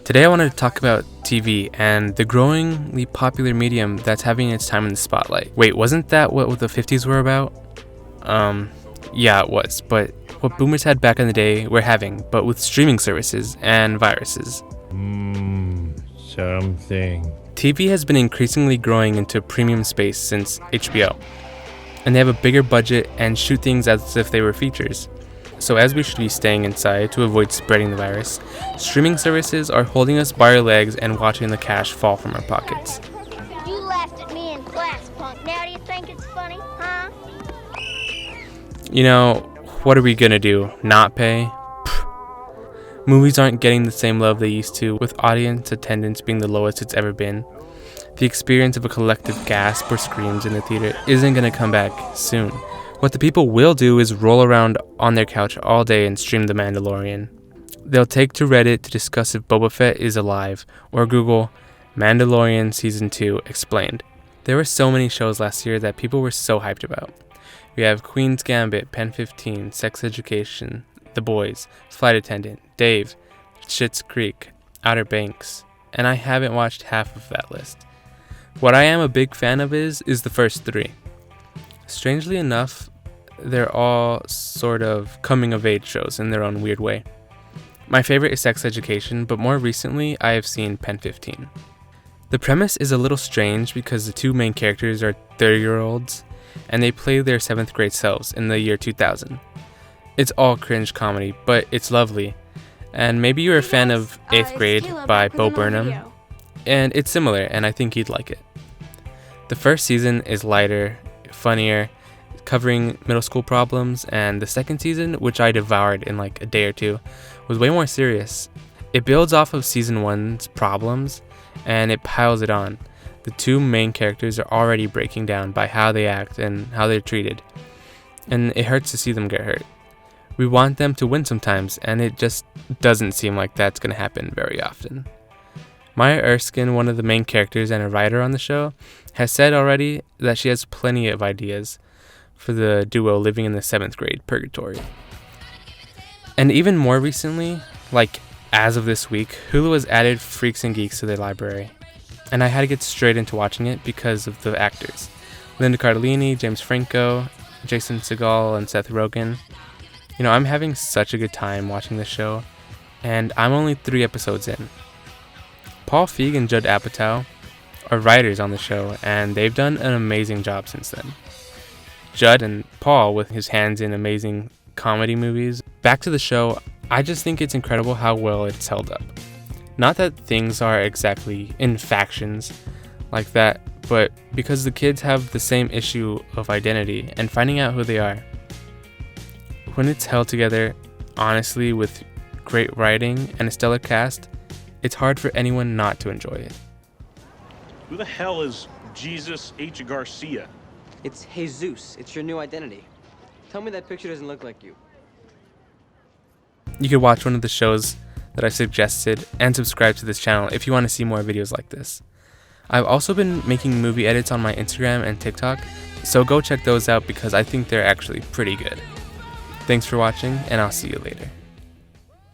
Today I wanted to talk about TV and the growingly popular medium that's having its time in the spotlight. Wait, wasn't that what the 50s were about? Yeah, it was, but what boomers had back in the day, we're having, but with streaming services and viruses. Something. TV has been increasingly growing into a premium space since HBO, and they have a bigger budget and shoot things as if they were features. So as we should be staying inside to avoid spreading the virus, streaming services are holding us by our legs and watching the cash fall from our pockets. You laughed at me in class, punk. Now do you think it's funny, huh? You know, what are we gonna do? Not pay? Pfft. Movies aren't getting the same love they used to, with audience attendance being the lowest it's ever been. The experience of a collective gasp or screams in the theater isn't gonna come back soon. What the people will do is roll around on their couch all day and stream The Mandalorian. They'll take to Reddit to discuss if Boba Fett is alive, or Google Mandalorian Season 2 explained. There were so many shows last year that people were so hyped about. We have Queens Gambit, Pen 15, Sex Education, The Boys, Flight Attendant, Dave, Schitt's Creek, Outer Banks, and I haven't watched half of that list. What I am a big fan of is the first three. Strangely enough, they're all sort of coming-of-age shows in their own weird way. My favorite is Sex Education, but more recently, I have seen Pen 15. The premise is a little strange because the two main characters are 30-year-olds, and they play their 7th grade selves in the year 2000. It's all cringe comedy, but it's lovely. And maybe you're a fan of 8th Grade by Bo Burnham, and it's similar, and I think you'd like it. The first season is lighter, funnier, covering middle school problems, and the second season, which I devoured in like a day or two, was way more serious. It builds off of season 1's problems and it piles it on. The two main characters are already breaking down by how they act and how they're treated, and it hurts to see them get hurt. We want them to win sometimes, and it just doesn't seem like that's going to happen very often. Maya Erskine, one of the main characters and a writer on the show, has said already that she has plenty of ideas for the duo living in the 7th grade purgatory. And even more recently, like as of this week, Hulu has added Freaks and Geeks to their library. And I had to get straight into watching it because of the actors. Linda Cardellini, James Franco, Jason Segel, and Seth Rogen. You know, I'm having such a good time watching this show, and I'm only 3 episodes in. Paul Feig and Judd Apatow are writers on the show, and they've done an amazing job since then. Judd and Paul with his hands in amazing comedy movies. Back to the show, I just think it's incredible how well it's held up. Not that things are exactly in factions like that, but because the kids have the same issue of identity and finding out who they are. When it's held together, honestly, with great writing and a stellar cast, it's hard for anyone not to enjoy it. Who the hell is Jesus H. Garcia? It's Jesus. It's your new identity. Tell me that picture doesn't look like you. You could watch one of the shows that I suggested and subscribe to this channel if you want to see more videos like this. I've also been making movie edits on my Instagram and TikTok, so go check those out because I think they're actually pretty good. Thanks for watching, and I'll see you later.